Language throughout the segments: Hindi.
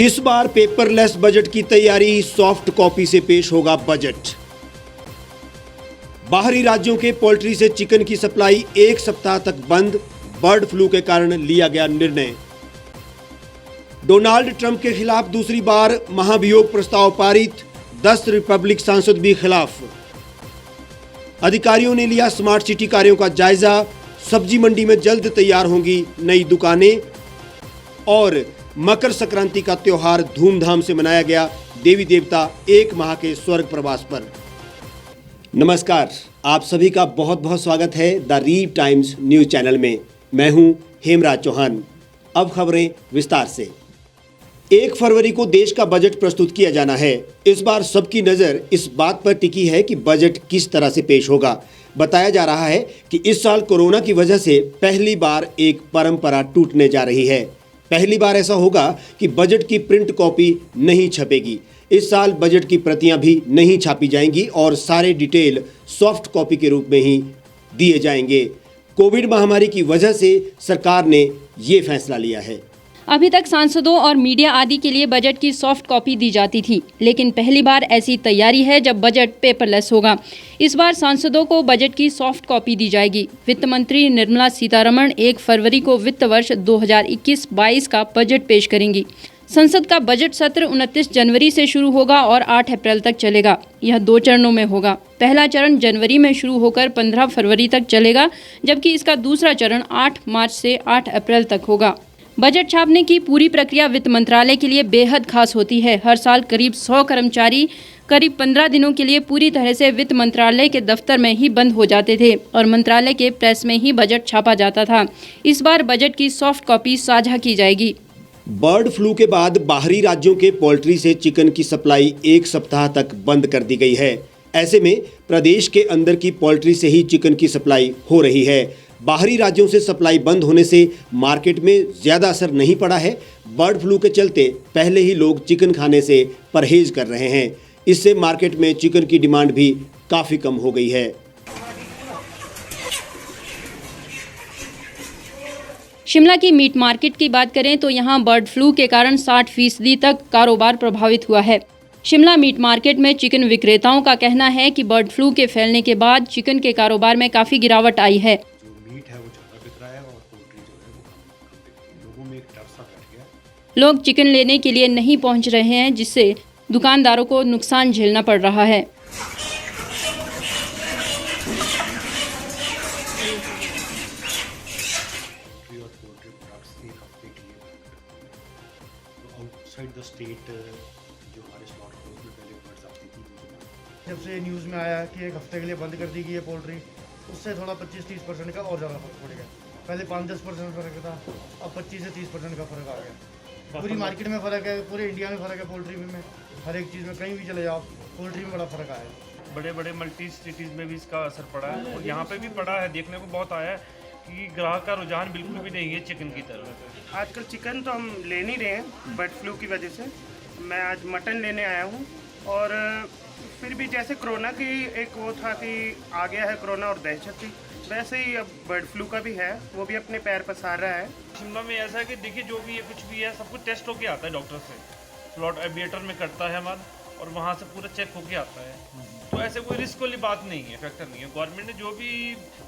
इस बार पेपरलेस बजट की तैयारी, सॉफ्ट कॉपी से पेश होगा बजट। बाहरी राज्यों के पोल्ट्री से चिकन की सप्लाई 1 सप्ताह तक बंद, बर्ड फ्लू के कारण लिया गया निर्णय। डोनाल्ड ट्रंप के खिलाफ दूसरी बार महाभियोग प्रस्ताव पारित, 10 रिपब्लिक सांसद भी खिलाफ। अधिकारियों ने लिया स्मार्ट सिटी कार्यों का जायजा, सब्जी मंडी में जल्द तैयार होंगी नई दुकानें। और मकर संक्रांति का त्योहार धूमधाम से मनाया गया, देवी देवता 1 माह के स्वर्ग प्रवास पर। नमस्कार, आप सभी का बहुत बहुत स्वागत है द रीव टाइम्स न्यूज चैनल में। मैं हूं हेमराज चौहान। अब खबरें विस्तार से। 1 फरवरी को देश का बजट प्रस्तुत किया जाना है। इस बार सबकी नजर इस बात पर टिकी है कि बजट किस तरह से पेश होगा। बताया जा रहा है कि इस साल कोरोना की वजह से पहली बार एक परंपरा टूटने जा रही है। पहली बार ऐसा होगा कि बजट की प्रिंट कॉपी नहीं छपेगी। इस साल बजट की प्रतियां भी नहीं छापी जाएंगी और सारे डिटेल सॉफ्ट कॉपी के रूप में ही दिए जाएंगे। कोविड महामारी की वजह से सरकार ने ये फैसला लिया है। अभी तक सांसदों और मीडिया आदि के लिए बजट की सॉफ्ट कॉपी दी जाती थी, लेकिन पहली बार ऐसी तैयारी है जब बजट पेपरलेस होगा। इस बार सांसदों को बजट की सॉफ्ट कॉपी दी जाएगी। वित्त मंत्री निर्मला सीतारमण 1 फरवरी को वित्त वर्ष 2021-22 का बजट पेश करेंगी। संसद का बजट सत्र 29 जनवरी से शुरू होगा और 8 अप्रैल तक चलेगा। यह 2 चरणों में होगा। पहला चरण जनवरी में शुरू होकर 15 फरवरी तक चलेगा, जबकि इसका दूसरा चरण 8 मार्च से 8 अप्रैल तक होगा। बजट छापने की पूरी प्रक्रिया वित्त मंत्रालय के लिए बेहद खास होती है। हर साल करीब 100 कर्मचारी करीब 15 दिनों के लिए पूरी तरह से वित्त मंत्रालय के दफ्तर में ही बंद हो जाते थे और मंत्रालय के प्रेस में ही बजट छापा जाता था। इस बार बजट की सॉफ्ट कॉपी साझा की जाएगी। बर्ड फ्लू के बाद बाहरी राज्यों के पोल्ट्री से चिकन की सप्लाई 1 सप्ताह तक बंद कर दी गई है। ऐसे में प्रदेश के अंदर की पोल्ट्री से ही चिकन की सप्लाई हो रही है। बाहरी राज्यों से सप्लाई बंद होने से मार्केट में ज़्यादा असर नहीं पड़ा है। बर्ड फ्लू के चलते पहले ही लोग चिकन खाने से परहेज कर रहे हैं। इससे मार्केट में चिकन की डिमांड भी काफ़ी कम हो गई है। शिमला की मीट मार्केट की बात करें तो यहां बर्ड फ्लू के कारण 60% तक कारोबार प्रभावित हुआ है। शिमला मीट मार्केट में चिकन विक्रेताओं का कहना है कि बर्ड फ्लू के फैलने के बाद चिकन के कारोबार में काफ़ी गिरावट आई है। लोग चिकन लेने के लिए नहीं पहुंच रहे हैं, जिससे दुकानदारों को नुकसान झेलना पड़ रहा है। जब से न्यूज़ में आया कि 1 हफ्ते के लिए बंद कर दी गई है पोल्ट्री, उससे थोड़ा 25-30% का और ज़्यादा फर्क पड़ गया। पहले 5-10% फ़र्क था, अब 25 से 30% का फ़र्क आ गया। पूरी मार्केट में फ़र्क है, पूरे इंडिया में फ़र्क है। पोल्ट्री में हर एक चीज़ में कहीं भी चले जाओ, पोल्ट्री में बड़ा फ़र्क आया है। बड़े बड़े मल्टी सिटीज़ में भी इसका असर पड़ा है और यहाँ पे भी पड़ा है। देखने को बहुत आया है कि ग्राहक का रुझान बिल्कुल भी नहीं है चिकन की तरफ। आजकल चिकन तो हम ले नहीं रहे हैं बर्ड फ्लू की वजह से। मैं आज मटन लेने आया हूँ और फिर भी जैसे कोरोना की एक वो था कि आ गया है कोरोना और दहशत थी, वैसे ही अब बर्ड फ्लू का भी है, वो भी अपने पैर पसार रहा है। शिमला में ऐसा है कि देखिए जो भी है कुछ भी है सब कुछ टेस्ट होके आता है डॉक्टर से, स्लॉट एविएटर में करता है हमारा और वहाँ से पूरा चेक होके आता है। तो ऐसे कोई रिस्क वाली बात नहीं है, फैक्टर नहीं है। गवर्नमेंट ने जो भी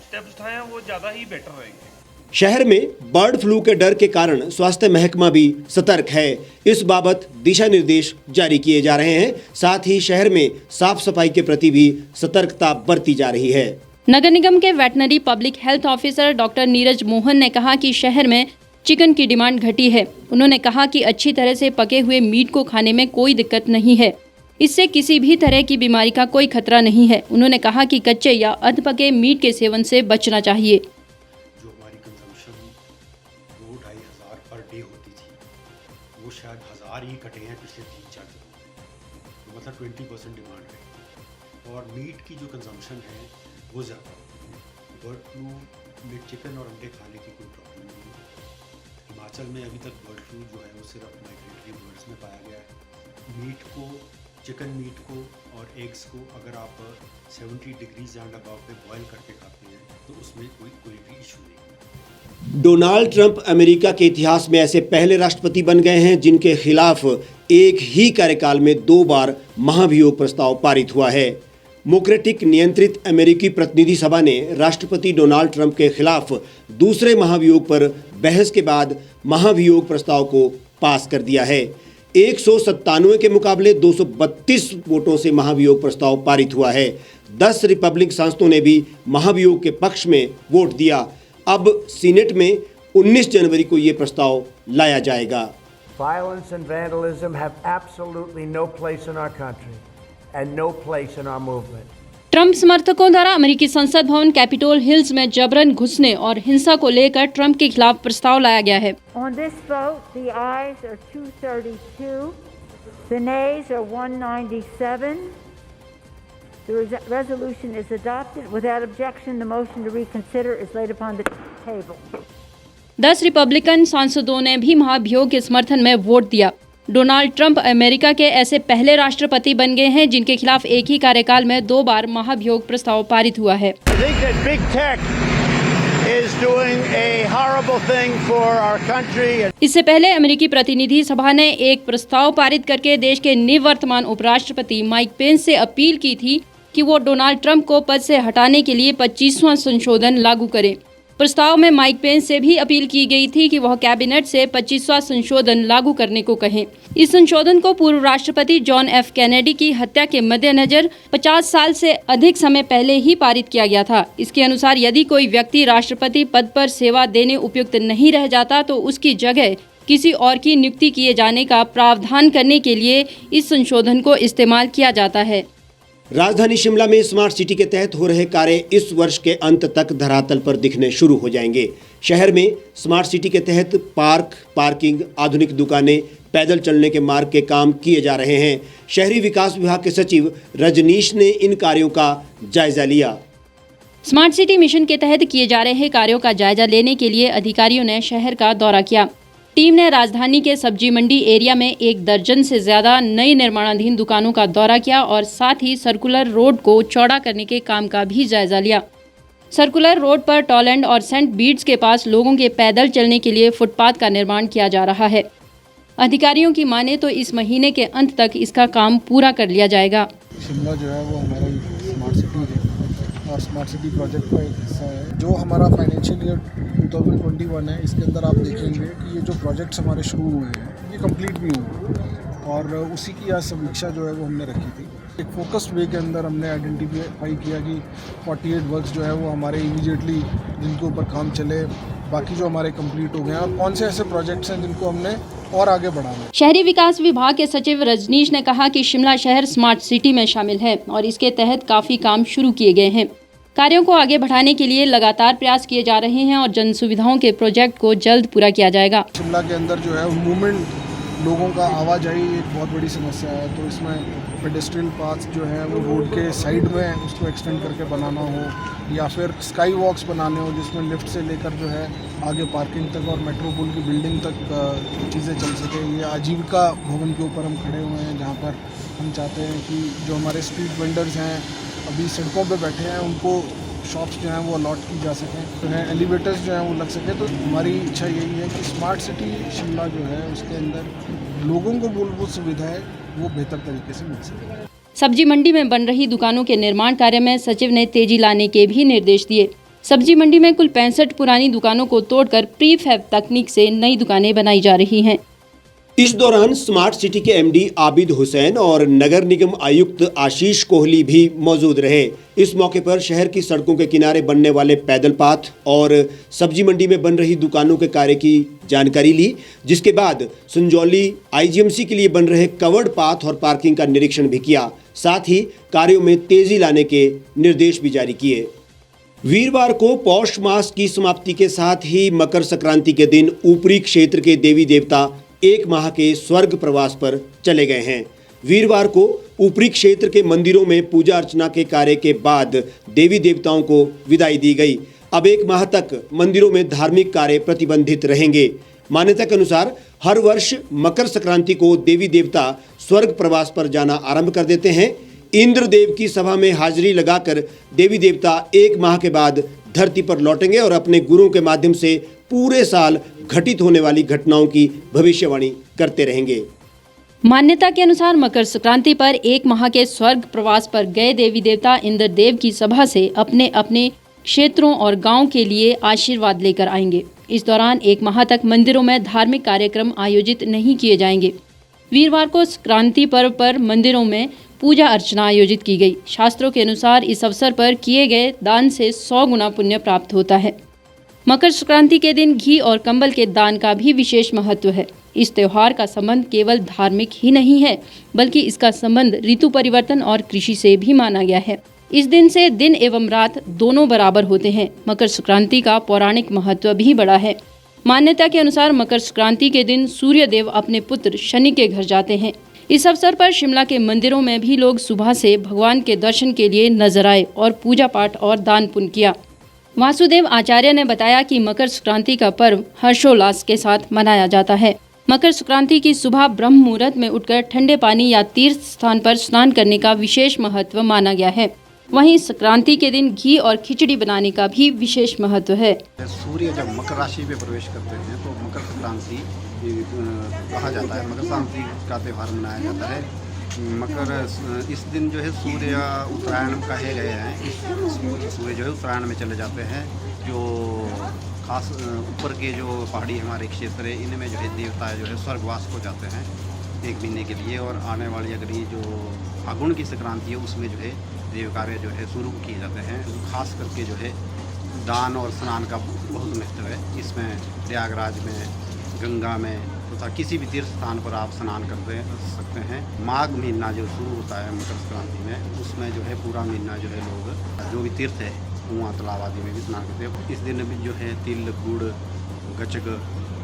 स्टेप्स उठाए हैं वो ज़्यादा ही बेटर रहेंगे। शहर में बर्ड फ्लू के डर के कारण स्वास्थ्य महकमा भी सतर्क है। इस बाबत दिशा निर्देश जारी किए जा रहे हैं। साथ ही शहर में साफ सफाई के प्रति भी सतर्कता बरती जा रही है। नगर निगम के veterinary public health officer doctor Neeraj Mohan ने कहा कि शहर में चिकन की डिमांड घटी है। उन्होंने कहा कि अच्छी तरह से पके हुए मीट को खाने में कोई दिक्कत नहीं है। इससे किसी भी तरह की बीमारी का कोई खतरा नहीं है। उन्होंने कहा कि कच्चे या अध पके मीट के सेवन से बचना चाहिए। जो हमारी कंजम्पशन 2-2,500 पर डे होती थी, वो शायद 1000 ही कटे हैं पिछले 3-4 दिनों में। तो मतलब 20% डिमांड है और मीट की जो कंजम्पशन है वो ज़्यादा। बर्ड फ्लू में चिकन और अंडे खाने की कोई प्रॉब्लम नहीं है। हिमाचल में अभी तक बर्ड फ्लू जो है वो सिर्फ माइग्रेटरी बर्ड्स में पाया गया है। मीट को, चिकन मीट को और एग्स को अगर आप 70 डिग्रीज एंड अबव पे बॉयल करके खाते हैं तो उसमें कोई भी इशू नहीं है। डोनाल्ड ट्रंप अमेरिका के इतिहास में ऐसे पहले राष्ट्रपति बन गए हैं जिनके खिलाफ एक ही कार्यकाल में 2 बार महाभियोग प्रस्ताव पारित हुआ है। डेमोक्रेटिक नियंत्रित अमेरिकी प्रतिनिधि सभा ने राष्ट्रपति डोनाल्ड ट्रंप के खिलाफ दूसरे महाभियोग पर बहस के बाद महाभियोग प्रस्ताव को पास कर दिया है। 197 के मुकाबले 232 वोटों से महाभियोग प्रस्ताव पारित हुआ है। 10 रिपब्लिक सांसदों ने भी महाभियोग के पक्ष में वोट दिया। अब सीनेट में 19 जनवरी को ये प्रस्ताव लाया जाएगा। Violence and vandalism have absolutely no place in our country and no place in our movement. Trump समर्थकों द्वारा अमेरिकी संसद भवन कैपिटोल हिल्स में जबरन घुसने और हिंसा को लेकर ट्रंप के खिलाफ प्रस्ताव लाया गया है। On this vote, the ayes are 232, the nays are 197. The resolution is adopted. Without objection, the motion to reconsider is laid upon the table. 10 Republican सांसदों ने भी महाभियोग के समर्थन में वोट दिया। डोनाल्ड ट्रंप अमेरिका के ऐसे पहले राष्ट्रपति बन गए हैं जिनके खिलाफ एक ही कार्यकाल में 2 बार महाभियोग प्रस्ताव पारित हुआ है। I think that big tech is doing a horrible thing for our country. इससे पहले अमेरिकी प्रतिनिधि सभा ने एक प्रस्ताव पारित करके देश के निवर्तमान उपराष्ट्रपति माइक पेंस से अपील की थी कि वो डोनाल्ड ट्रंप को पद से हटाने के लिए 25वां संशोधन लागू करें। प्रस्ताव में माइक पेंस से भी अपील की गई थी कि वह कैबिनेट से 25वां संशोधन लागू करने को कहें। इस संशोधन को पूर्व राष्ट्रपति जॉन एफ कैनेडी की हत्या के मद्देनजर 50 साल से अधिक समय पहले ही पारित किया गया था। इसके अनुसार यदि कोई व्यक्ति राष्ट्रपति पद पर सेवा देने उपयुक्त नहीं रह जाता तो उसकी जगह किसी और की नियुक्ति किए जाने का प्रावधान करने के लिए इस संशोधन को इस्तेमाल किया जाता है। राजधानी शिमला में स्मार्ट सिटी के तहत हो रहे कार्य इस वर्ष के अंत तक धरातल पर दिखने शुरू हो जाएंगे। शहर में स्मार्ट सिटी के तहत पार्किंग, आधुनिक दुकानें, पैदल चलने के मार्ग के काम किए जा रहे हैं। शहरी विकास विभाग के सचिव रजनीश ने इन कार्यों का जायजा लिया। स्मार्ट सिटी मिशन के तहत किए जा रहे कार्यों का जायजा लेने के लिए अधिकारियों ने शहर का दौरा किया। टीम ने राजधानी के सब्जी मंडी एरिया में 1 दर्जन से ज्यादा नई निर्माणाधीन दुकानों का दौरा किया और साथ ही सर्कुलर रोड को चौड़ा करने के काम का भी जायजा लिया। सर्कुलर रोड पर टॉलैंड और सेंट बीट्स के पास लोगों के पैदल चलने के लिए फुटपाथ का निर्माण किया जा रहा है। अधिकारियों की माने तो इस महीने के अंत तक इसका काम पूरा कर लिया जाएगा। शिमला जो है वो हमारा स्मार्ट सिटी है और स्मार्ट सिटी प्रोजेक्ट का एक हिस्सा है। जो हमारा फाइनेंशियल ईयर 2021 है, इसके अंदर आप देखेंगे कि ये जो प्रोजेक्ट्स हमारे शुरू हुए हैं ये कंप्लीट भी हुए और उसी की आज समीक्षा जो है वो हमने रखी थी। एक फोकस्ड वे के अंदर हमने आइडेंटिफाई किया कि 48 वर्क्स जो है वो हमारे इमीडिएटली जिनके ऊपर काम चले, बाकी जो हमारे कंप्लीट हो गए हैं और कौन से ऐसे प्रोजेक्ट्स हैं जिनको हमने और आगे बढ़ाना। शहरी विकास विभाग के सचिव रजनीश ने कहा कि शिमला शहर स्मार्ट सिटी में शामिल है और इसके तहत काफ़ी काम शुरू किए गए हैं। कार्यों को आगे बढ़ाने के लिए लगातार प्रयास किए जा रहे हैं और जन सुविधाओं के प्रोजेक्ट को जल्द पूरा किया जाएगा। शिमला के अंदर जो है मूवमेंट, लोगों का आवाजाही एक बहुत बड़ी समस्या है, तो इसमें पेडेस्ट्रियल पाथ जो है वो रोड के साइड में उसको एक्सटेंड करके बनाना हो या फिर स्काई वॉक्स बनाने हो जिसमें लिफ्ट से लेकर जो है आगे पार्किंग तक और मेट्रोपोल की बिल्डिंग तक चीज़ें चल सके। ये आजीविका भवन के ऊपर हम खड़े हुए हैं जहाँ पर हम चाहते हैं कि जो हमारे स्ट्रीट वेंडर्स हैं अभी सड़कों पे बैठे हैं उनको शॉप्स जो हैं वो अलॉट की जा सकें, तो एलिवेटर्स जो हैं वो लग सकें। तो हमारी इच्छा यही है कि स्मार्ट सिटी शिमला जो है उसके अंदर लोगों को मूलभूत सुविधाएं वो बेहतर तरीके से मिल सकें। सब्जी मंडी में बन रही दुकानों के निर्माण कार्य में सचिव ने तेजी लाने के भी निर्देश दिए। सब्जी मंडी में कुल 65 पुरानी दुकानों को तोड़कर प्रीफैब तकनीक से नई दुकानें बनाई जा रही हैं। इस दौरान स्मार्ट सिटी के एमडी आबिद हुसैन और नगर निगम आयुक्त आशीष कोहली भी मौजूद रहे। इस मौके पर शहर की सड़कों के किनारे बनने वाले पैदल पाथ और सब्जी मंडी में बन रही दुकानों के कार्य की जानकारी ली, जिसके बाद संजौली आईजीएमसी के लिए बन रहे कवर्ड पाथ और पार्किंग का निरीक्षण भी किया। साथ ही कार्यों में तेजी लाने के निर्देश भी जारी किए। वीरवार को पौष मास की समाप्ति के साथ ही मकर संक्रांति के दिन ऊपरी क्षेत्र के देवी देवता 1 माह के स्वर्ग प्रवास पर चले गए हैं। वीरवार को ऊपरी क्षेत्र के मंदिरों में पूजा अर्चना के कार्य के बाद देवी देवताओं को विदाई दी गई। अब 1 माह तक मंदिरों में धार्मिक कार्य प्रतिबंधित रहेंगे। मान्यता के अनुसार हर वर्ष मकर संक्रांति को देवी देवता स्वर्ग प्रवास पर जाना आरंभ कर देते हैं। इंद्रदेव की सभा में हाजिरी लगाकर देवी देवता 1 माह के बाद धरती पर लौटेंगे और अपने गुरुओं के माध्यम से पूरे साल घटित होने वाली घटनाओं की भविष्यवाणी करते रहेंगे। मान्यता के अनुसार मकर संक्रांति पर 1 माह के स्वर्ग प्रवास पर गए देवी देवता इंद्रदेव की सभा से अपने अपने क्षेत्रों और गांव के लिए आशीर्वाद लेकर आएंगे। इस दौरान 1 माह तक मंदिरों में धार्मिक कार्यक्रम आयोजित नहीं किए जाएंगे। वीरवार को संक्रांति पर्व पर मंदिरों में पूजा अर्चना आयोजित की गई। शास्त्रों के अनुसार इस अवसर पर किए गए दान से 100 गुना पुण्य प्राप्त होता है। मकर संक्रांति के दिन घी और कंबल के दान का भी विशेष महत्व है। इस त्योहार का संबंध केवल धार्मिक ही नहीं है, बल्कि इसका संबंध ऋतु परिवर्तन और कृषि से भी माना गया है। इस दिन से दिन एवं रात दोनों बराबर होते हैं। मकर संक्रांति का पौराणिक महत्व भी बड़ा है। मान्यता के अनुसार मकर संक्रांति के दिन सूर्य देव अपने पुत्र शनि के घर जाते हैं। इस अवसर पर शिमला के मंदिरों में भी लोग सुबह से भगवान के दर्शन के लिए नजर आए और पूजा पाठ और दान पुण्य किया। वासुदेव आचार्य ने बताया कि मकर संक्रांति का पर्व हर्षोल्लास के साथ मनाया जाता है। मकर संक्रांति की सुबह ब्रह्म मुहूर्त में उठकर ठंडे पानी या तीर्थ स्थान पर स्नान करने का विशेष महत्व माना गया है। वहीं संक्रांति के दिन घी और खिचड़ी बनाने का भी विशेष महत्व है। सूर्य जब मकर राशि में प्रवेश करते हैं तो मकर संक्रांति कहा जाता है। मकर संक्रांति का त्यौहार मनाया जाता है। मकर इस दिन जो है सूर्य उत्तरायण कहे गए हैं। इस सूर्य जो है उत्तरायण में चले जाते हैं। जो खास ऊपर के जो पहाड़ी हमारे क्षेत्र है इनमें जो है देवता जो है स्वर्गवास को जाते हैं 1 महीने के लिए। और आने वाली अगली जो फागुन की संक्रांति है उसमें जो है देव कार्य जो है शुरू किए जाते हैं। खास करके जो है दान और स्नान का बहुत महत्व है। इसमें प्रयागराज में, गंगा में तथा किसी भी तीर्थ स्थान पर आप स्नान कर सकते हैं। माघ महीना जो शुरू होता है मकर संक्रांति में, उसमें जो है पूरा महीना जो है लोग जो भी तीर्थ है कुआं तालाब आदि में भी स्नान करते हैं। इस दिन भी जो है तिल, गुड़, गचक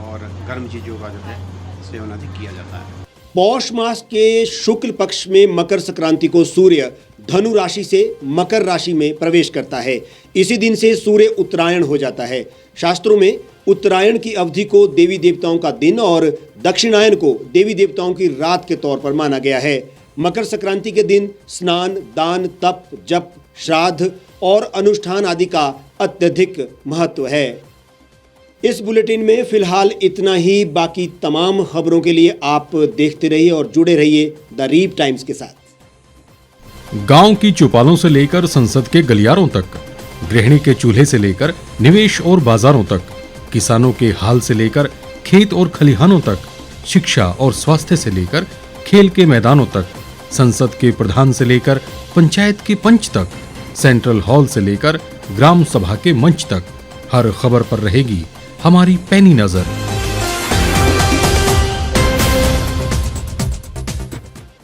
और गर्म चीज़ों का जो है सेवन अधिक किया जाता है। पौष मास के शुक्ल पक्ष में मकर संक्रांति को सूर्य धनु राशि से मकर राशि में प्रवेश करता है। इसी दिन से सूर्य उत्तरायण हो जाता है। शास्त्रों में उत्तरायण की अवधि को देवी देवताओं का दिन और दक्षिणायन को देवी देवताओं की रात के तौर पर माना गया है। मकर संक्रांति के दिन स्नान, दान, तप, जप, श्राद्ध और अनुष्ठान आदि का अत्यधिक महत्व है। इस बुलेटिन में फिलहाल इतना ही। बाकी तमाम खबरों के लिए आप देखते रहिए और जुड़े रहिए द रीप टाइम्स के साथ। गांव की चौपालों से लेकर संसद के गलियारों तक, गृहिणी के चूल्हे से लेकर निवेश और बाजारों तक, किसानों के हाल से लेकर खेत और खलिहानों तक, शिक्षा और स्वास्थ्य से लेकर खेल के मैदानों तक, संसद के प्रधान से लेकर पंचायत के पंच तक, सेंट्रल हॉल से लेकर ग्राम सभा के मंच तक, हर खबर पर रहेगी हमारी पैनी नजर।